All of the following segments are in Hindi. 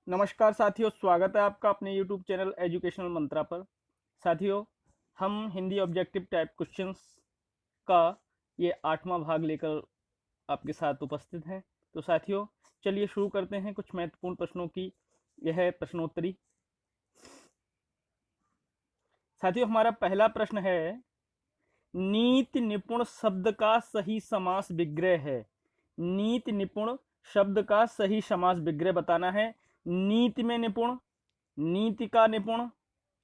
नमस्कार साथियों, स्वागत है आपका अपने YouTube चैनल एजुकेशनल मंत्रा पर। साथियों, हम हिंदी ऑब्जेक्टिव टाइप क्वेश्चंस का ये 8वां भाग लेकर आपके साथ उपस्थित हैं। तो साथियों, चलिए शुरू करते हैं कुछ महत्वपूर्ण प्रश्नों की यह प्रश्नोत्तरी। साथियों, हमारा पहला प्रश्न है, नीति निपुण शब्द का सही समास विग्रह है। नीति निपुण शब्द का सही समास विग्रह बताना है। नीति में निपुण, नीति का निपुण,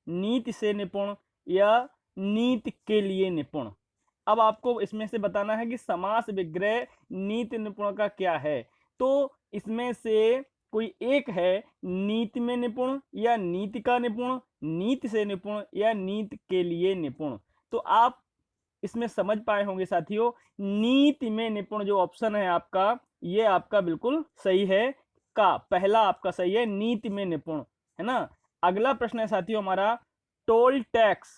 नीति से निपुण या नीति के लिए निपुण। अब आपको इसमें से बताना है कि समास विग्रह नीति निपुण का क्या है। तो इसमें से कोई एक है, नीति में निपुण या नीति का निपुण, नीति से निपुण या नीति के लिए निपुण। तो आप इसमें समझ पाए होंगे साथियों, नीति में निपुण जो ऑप्शन है आपका, ये आपका बिल्कुल सही है। का पहला आपका सही है, नीति में निपुण, है ना। अगला प्रश्न है साथियों हमारा, टोल टैक्स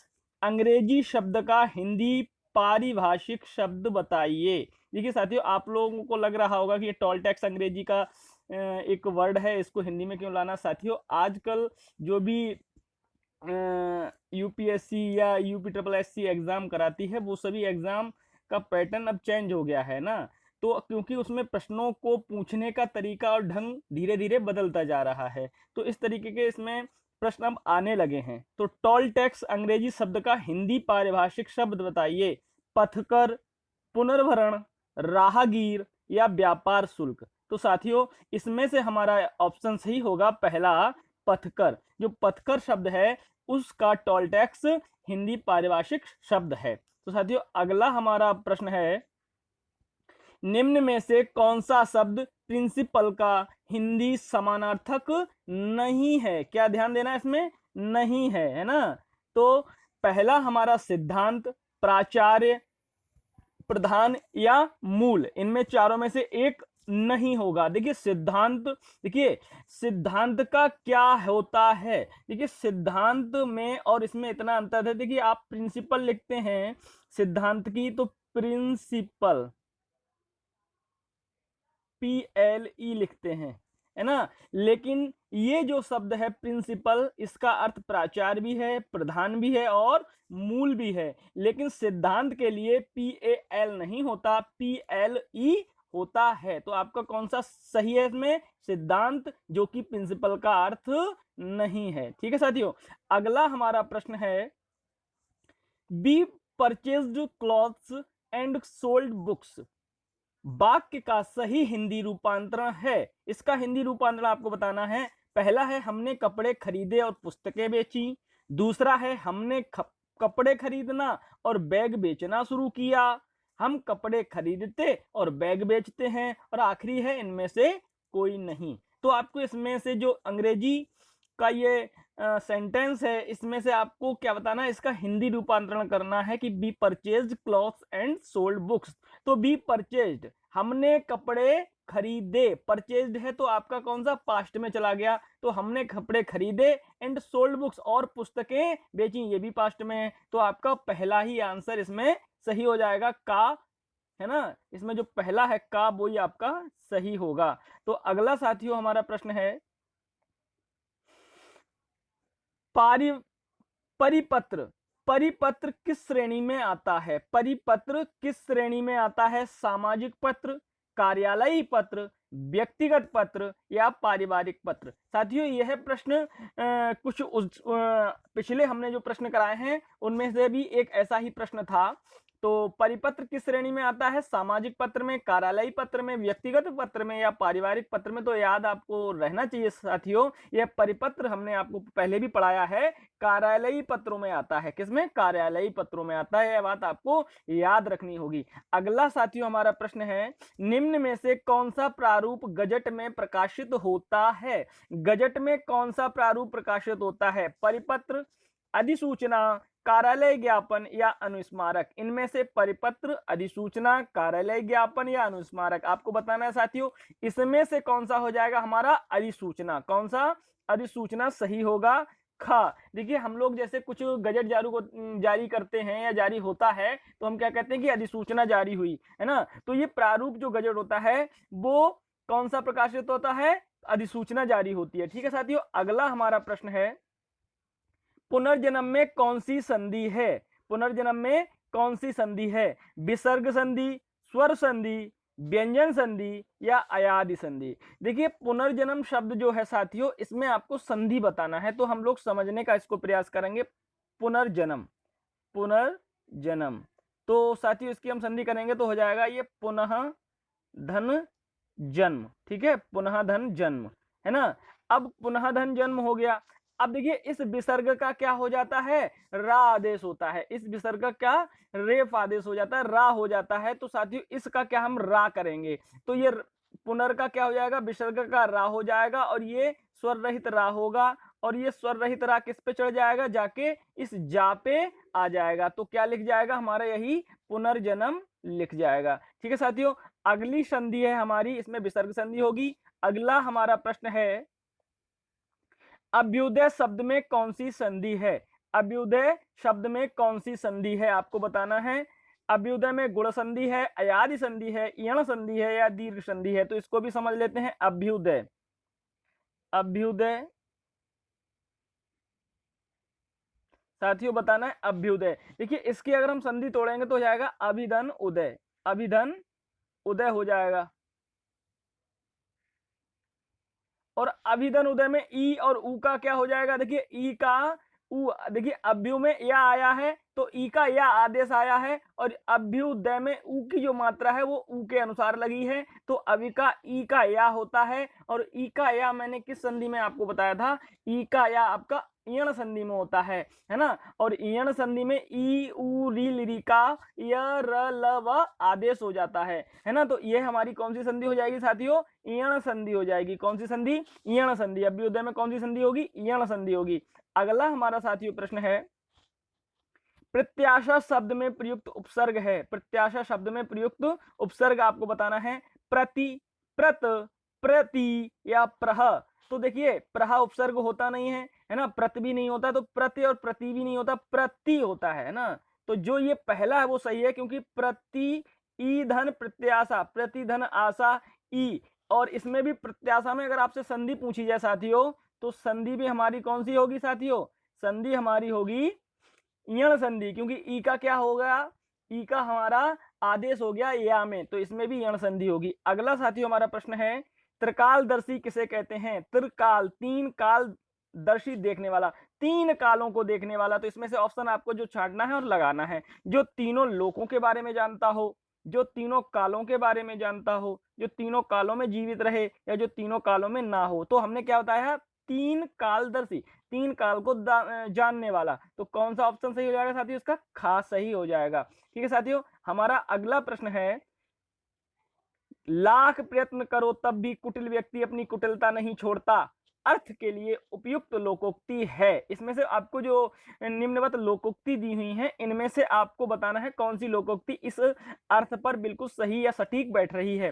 अंग्रेजी शब्द का हिंदी पारिभाषिक शब्द बताइए। देखिए साथियों, आप लोगों को लग रहा होगा कि ये टोल टैक्स अंग्रेजी का एक वर्ड है, इसको हिंदी में क्यों लाना। साथियों, आजकल जो भी यूपीएससी या यूपी ट्रिपल एससी एग्जाम कराती है, वो सभी एग्जाम का पैटर्न अब चेंज हो गया है ना। तो क्योंकि उसमें प्रश्नों को पूछने का तरीका और ढंग धीरे धीरे बदलता जा रहा है, तो इस तरीके के इसमें प्रश्न अब आने लगे हैं। तो टोल टैक्स अंग्रेजी शब्द का हिंदी पारिभाषिक शब्द बताइए। पथकर, पुनर्भरण, राहगीर या व्यापार शुल्क। तो साथियों, इसमें से हमारा ऑप्शन सही होगा पहला, पथकर। जो पथकर शब्द है उसका टोल टैक्स हिंदी पारिभाषिक शब्द है। तो साथियों, अगला हमारा प्रश्न है, निम्न में से कौन सा शब्द प्रिंसिपल का हिंदी समानार्थक नहीं है। क्या ध्यान देना इसमें, नहीं है ना। तो पहला हमारा सिद्धांत, प्राचार्य, प्रधान या मूल, इनमें चारों में से एक नहीं होगा। देखिए सिद्धांत, देखिए सिद्धांत का क्या होता है। देखिए सिद्धांत में और इसमें इतना अंतर है। देखिए आप प्रिंसिपल लिखते हैं सिद्धांत की, तो प्रिंसिपल PLE लिखते हैं, है ना। लेकिन ये जो शब्द है प्रिंसिपल, इसका अर्थ प्राचार्य भी है, प्रधान भी है और मूल भी है। लेकिन सिद्धांत के लिए PAL नहीं होता, PLE होता है। तो आपका कौन सा सही है इसमें, सिद्धांत, जो कि प्रिंसिपल का अर्थ नहीं है। ठीक है साथियों, अगला हमारा प्रश्न है, we purchased clothes and sold books वाक्य का सही हिंदी रूपांतरण है। इसका हिंदी रूपांतरण आपको बताना है। पहला है, हमने कपड़े खरीदे और पुस्तकें बेची। दूसरा है, हमने कपड़े खरीदना और बैग बेचना शुरू किया। हम कपड़े खरीदते और बैग बेचते हैं। और आखिरी है, इनमें से कोई नहीं। तो आपको इसमें से जो अंग्रेजी का ये सेंटेंस है, इसमें से आपको क्या बताना है, इसका हिंदी रूपांतरण करना है कि we purchased clothes and sold books. तो बी परचेज्ड, हमने कपड़े खरीदे, परचेज्ड है तो आपका कौन सा, पास्ट में चला गया। तो हमने कपड़े खरीदे, एंड सोल्ड बुक्स, और पुस्तकें बेची, ये भी पास्ट में है। तो आपका पहला ही आंसर इसमें सही हो जाएगा, का, है ना। इसमें जो पहला है का, वो ही आपका सही होगा। तो अगला साथियों हमारा प्रश्न है, पारि परिपत्र, परिपत्र किस श्रेणी में आता है। परिपत्र किस श्रेणी में आता है, सामाजिक पत्र, कार्यालयी पत्र, व्यक्तिगत पत्र या पारिवारिक पत्र। साथियों, यह प्रश्न पिछले हमने जो प्रश्न कराए हैं उनमें से भी एक ऐसा ही प्रश्न था। तो परिपत्र किस श्रेणी में आता है, सामाजिक पत्र में, कार्यालयी पत्र में, व्यक्तिगत पत्र में या पारिवारिक पत्र में। तो याद आपको रहना चाहिए साथियों, यह परिपत्र हमने आपको पहले भी पढ़ाया है, कार्यालयी पत्रों में आता है। किसमें, कार्यालयी पत्रों में आता है। यह बात आपको याद रखनी होगी। अगला साथियों हमारा प्रश्न है, निम्न में से कौन सा प्रारूप गजट में प्रकाशित होता है। गजट में कौन सा प्रारूप प्रकाशित होता है, परिपत्र, अधिसूचना, कार्यालय ज्ञापन या अनुस्मारक। इनमें से परिपत्र, अधिसूचना, कार्यालय ज्ञापन या अनुस्मारक आपको बताना है साथियों। इसमें से कौन सा हो जाएगा हमारा, अधिसूचना। कौन सा, अधिसूचना सही होगा। खा, देखिए हम लोग जैसे कुछ गजट जारी करते हैं या जारी होता है, तो हम क्या कहते हैं कि अधिसूचना जारी हुई, है ना। तो ये प्रारूप जो गजट होता है वो कौन सा प्रकाशित होता है, अधिसूचना जारी होती है। ठीक है साथियों, अगला हमारा प्रश्न है, पुनर्जन्म में कौन सी संधि है? पुनर्जन्म में कौन सी संधि है? विसर्ग संधि, स्वर संधि, व्यंजन संधि या अयादि संधि? देखिए पुनर्जन्म शब्द जो है साथियों, इसमें आपको संधि बताना है, तो हम लोग समझने का इसको प्रयास करेंगे। पुनर्जन्म, पुनर्जन्म, तो साथियों इसकी हम संधि करेंगे तो हो जाएगा ये पुनः धन जन्म। ठीक है, पुनः धन जन्म, है ना। अब पुनः धन जन्म हो गया। अब देखिए इस विसर्ग का क्या हो जाता है? रा आदेश होता है। इस विसर्ग का रेफ आदेश हो जाता है, रा हो जाता है। तो साथियों इसका क्या हम रा करेंगे, तो ये पुनर का क्या हो जाएगा? विसर्ग का रा हो जाएगा, और ये स्वर रहित रा होगा, और ये स्वर रहित रा किस पे चढ़ जाएगा? जाके इस जा पे आ जाएगा। तो क्या लिख जाएगा हमारा? यही पुनर्जन्म लिख जाएगा। ठीक है साथियों, अगली संधि है हमारी, इसमें विसर्ग संधि होगी। अगला हमारा प्रश्न है, अभ्युदय शब्द में कौन सी संधि है? अभ्युदय शब्द में कौन सी संधि है आपको बताना है। अभ्युदय में गुण संधि है, अयादि संधि है, यण संधि है या दीर्घ संधि है? तो इसको भी समझ लेते हैं। अभ्युदय, अभ्युदय साथियों बताना है अभ्युदय। देखिए इसकी अगर हम संधि तोड़ेंगे तो हो जाएगा अभिधन उदय, अभिधन उदय हो जाएगा। और अभिधन उदय में ई और ऊ का क्या हो जाएगा? देखिए ई का ऊ, देखिए अभ्यु में या आया है तो ई का या आदेश आया है, और अभ्युदय में ऊ की जो मात्रा है वो ऊ के अनुसार लगी है, तो अभि का ई का या होता है। और ई का या मैंने किस संधि में आपको बताया था? ई का या आपका इयण संधि में होता है ना। और इयण संधि में ई उ री ली का य र ल व आदेश हो जाता है ना। तो ये हमारी कौन सी संधि हो जाएगी साथियों? इयण संधि हो जाएगी। कौन सी संधि? इयण संधि। अभ्युदय में कौन सी संधि होगी? इयण संधि होगी। अगला हमारा साथियों प्रश्न है, प्रत्याशा शब्द में प्रयुक्त उपसर्ग है। प्रत्याशा शब्द में प्रयुक्त उपसर्ग आपको बताना है। प्रति, प्रत, प्रति या प्रह। तो देखिए प्रह उपसर्ग होता नहीं है ना, प्रत भी नहीं होता, तो प्रति और प्रति भी नहीं होता, प्रति होता है ना। तो जो ये पहला है वो सही है, क्योंकि प्रति ई धन प्रत्याशा, प्रति धन आशा ई। और इसमें भी प्रत्याशा में अगर आपसे संधि पूछी जाए साथियों, तो संधि भी हमारी कौन सी होगी साथियों? संधि हमारी होगी इयण संधि, क्योंकि ई का क्या हो गया? ई का हमारा आदेश हो गया या में, तो इसमें भी इयण संधि होगी। अगला साथियों हमारा प्रश्न है, त्रिकालदर्शी किसे कहते हैं? त्रिकाल, तीन काल दर्शी, देखने वाला, तीन कालों को देखने वाला। तो इसमें से ऑप्शन आपको जो छांटना है और लगाना है, जो तीनों लोकों के बारे में जानता हो, जो तीनों कालों के बारे में जानता हो, जो तीनों कालों में जीवित रहे, या जो तीनों कालों में ना हो। तो हमने क्या बताया? तीन कालदर्शी, तीन काल को जानने वाला। तो कौन सा ऑप्शन सही हो जाएगा साथियों? इसका खा सही हो जाएगा। ठीक है साथियों, हमारा अगला प्रश्न है, लाख प्रयत्न करो तब भी कुटिल व्यक्ति अपनी कुटिलता नहीं छोड़ता, अर्थ के लिए उपयुक्त लोकोक्ति है। इसमें से आपको जो निम्नवत लोकोक्ति दी हुई है, इनमें से आपको बताना है कौन सी लोकोक्ति इस अर्थ पर बिल्कुल सही या सटीक बैठ रही है।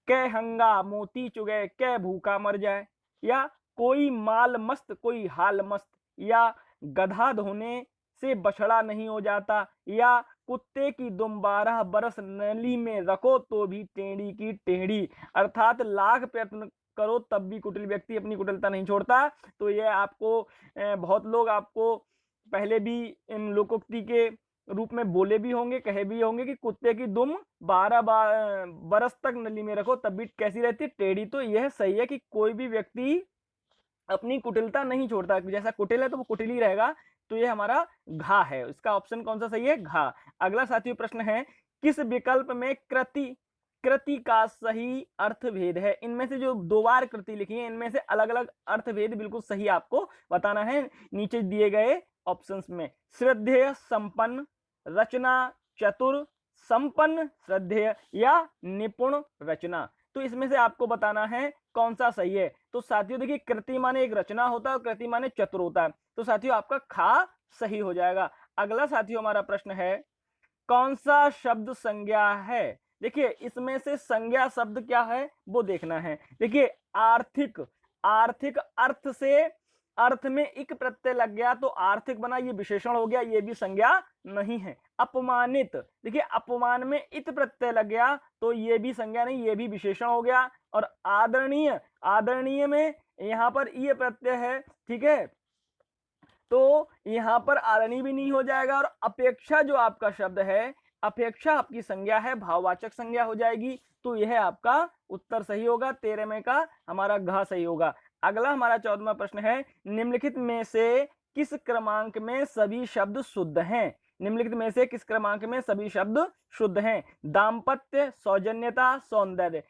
कै हंगा मोती चुगे, कै भूखा मर जाए, या कोई माल मस्त कोई हाल मस्त, या गधा धोने से बछड़ा नहीं हो जाता, या कुत्ते की दुम 12 बरस नली में रखो तो भी टेढ़ी की टेढ़ी। अर्थात लाख प्रयत्न करो तब भी कुटिल व्यक्ति अपनी कुटिलता नहीं छोड़ता। तो यह आपको बहुत लोग आपको पहले भी इन लोकोक्ति के रूप में बोले भी होंगे, कहे भी होंगे कि कुत्ते की दुम 12 बरस तक नली में रखो तब भी कैसी रहती? टेढ़ी। तो यह सही है कि कोई भी व्यक्ति अपनी कुटिलता नहीं छोड़ता, जैसा कुटिल है तो वो कुटिल ही रहेगा। तो ये हमारा घा है, इसका ऑप्शन कौन सा सही है? घा। अगला साथियों प्रश्न है, किस विकल्प में कृति, कृति का सही अर्थभेद है? इनमें से जो दो बार कृति लिखी है, इनमें से अलग अलग अर्थभेद बिल्कुल सही आपको बताना है नीचे दिए गए ऑप्शंस में। श्रद्धेय संपन्न, रचना चतुर, संपन्न श्रद्धेय, या निपुण रचना। तो इसमें से आपको बताना है कौन सा सही है। तो साथियों देखिए कृति माने एक रचना होता है और कृति माने चतुर होता है। तो साथियों आपका खा सही हो जाएगा। अगला साथियों हमारा प्रश्न है, कौन सा शब्द संज्ञा है? देखिए इसमें से संज्ञा शब्द क्या है वो देखना है। देखिए आर्थिक, आर्थिक अर्थ से अर्थ में इक प्रत्यय लग गया तो आर्थिक बना, ये विशेषण हो गया, ये भी संज्ञा नहीं है। अपमानित, देखिए अपमान में इत प्रत्यय लग गया तो ये भी संज्ञा नहीं, ये भी विशेषण हो गया। और आदरणीय, आदरणीय में यहाँ पर ईय प्रत्यय है, ठीक है, तो यहाँ पर आदरणीय भी नहीं हो जाएगा, और अपेक्षा जो आपका शब्द है, अपेक्षा आपकी संज्ञा है, भाववाचक संज्ञा हो जाएगी, तो यह आपका उत्तर सही होगा। 13 में का हमारा घ सही होगा। अगला हमारा 14वां प्रश्न है, निम्नलिखित में से किस क्रमांक में सभी शब्द शुद्ध हैं? निम्नलिखित में से किस क्रमांक में सभी शब्द शुद्ध हैं? दाम्पत्य, सौजन्यता, सौंदर्य।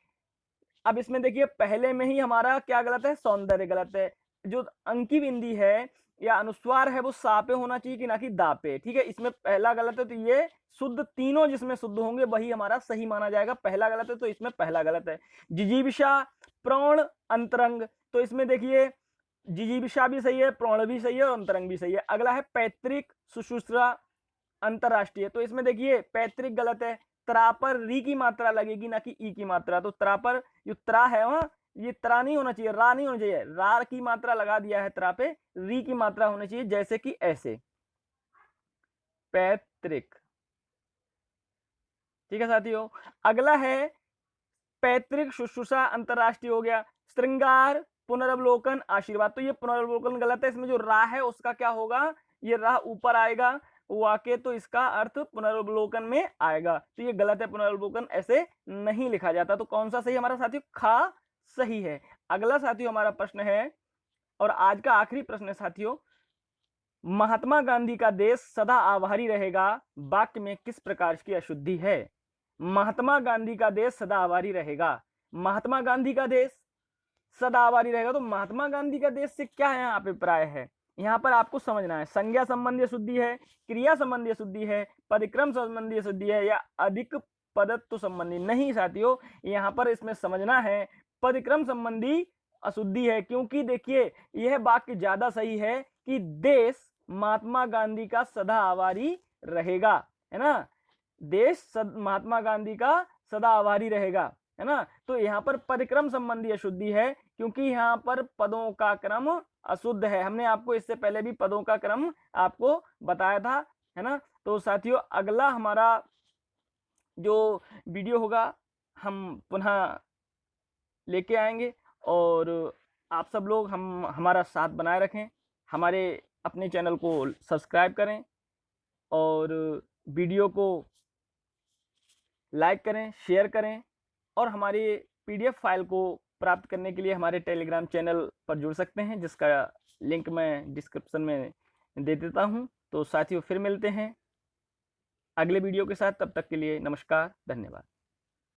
अब इसमें देखिए पहले में ही हमारा क्या गलत है? सौंदर्य गलत है। जो अंकी बिंदी है या अनुस्वार है वो सा पे होना चाहिए कि ना कि दा पे, ठीक है। इसमें पहला गलत है, तो ये शुद्ध, तीनों जिसमें शुद्ध होंगे वही हमारा सही माना जाएगा। पहला गलत है तो इसमें पहला गलत है। जिजीविषा, प्रौण, अंतरंग, तो इसमें देखिए जिजीविषा भी सही है, प्रौण भी सही है और अंतरंग भी सही है। अगला है पैतृक, शुश्रूषा, अंतरराष्ट्रीय, तो इसमें देखिए पैतृक गलत है। त्रा पर री की मात्रा लगेगी ना कि ई की मात्रा, तो त्रा पर जो त्रा है वहां, ये त्रा नहीं होना चाहिए, रा नहीं होना चाहिए, रा की मात्रा लगा दिया है त्रा पे, री की मात्रा होनी चाहिए, जैसे कि ऐसे पैतृक, ठीक है साथियों। अगला है पैतृक, शुश्रूषा, अंतरराष्ट्रीय हो गया। श्रृंगार, पुनर्वलोकन, आशीर्वाद, तो ये पुनर्वलोकन गलत है। इसमें जो रा है उसका क्या होगा? ये रा ऊपर आएगा वाके, तो इसका अर्थ पुनर्वलोकन में आएगा, तो ये गलत है। पुनर्वलोकन ऐसे नहीं लिखा जाता। तो कौन सा सही हमारा साथियों? खा सही है। अगला साथियों हमारा प्रश्न है, और आज का आखिरी प्रश्न है साथियों, महात्मा गांधी का देश सदा आभारी रहेगा वाक्य में किस प्रकार की अशुद्धि है? महात्मा गांधी का देश सदा आभारी रहेगा, महात्मा गांधी का देश सदा आभारी रहेगा, तो महात्मा गांधी का देश से क्या है यहाँ अभिप्राय है? यहाँ पर आपको समझना है, संज्ञा संबंधी अशुद्धि है, क्रिया संबंधी अशुद्धि है, परिक्रम संबंधी अशुद्धि है, या अधिक पदत्व संबंधी? नहीं साथियों, यहाँ पर इसमें समझना है परिक्रम संबंधी अशुद्धि है, क्योंकि देखिए यह वाक्य ज्यादा सही है कि देश महात्मा गांधी का सदा आभारी रहेगा, है ना, देश महात्मा गांधी का सदा आभारी रहेगा, है ना। तो यहाँ पर परिक्रम संबंधी अशुद्धि है, क्योंकि यहाँ पर पदों का क्रम अशुद्ध है। हमने आपको इससे पहले भी पदों का क्रम आपको बताया था, है ना। तो साथियों अगला हमारा जो वीडियो होगा हम पुनः लेके आएंगे, और आप सब लोग हमारा साथ बनाए रखें, हमारे अपने चैनल को सब्सक्राइब करें, और वीडियो को लाइक करें, शेयर करें, और हमारी पीडीएफ फाइल को प्राप्त करने के लिए हमारे टेलीग्राम चैनल पर जुड़ सकते हैं, जिसका लिंक मैं डिस्क्रिप्शन में दे देता हूं। तो साथियों फिर मिलते हैं अगले वीडियो के साथ, तब तक के लिए नमस्कार, धन्यवाद।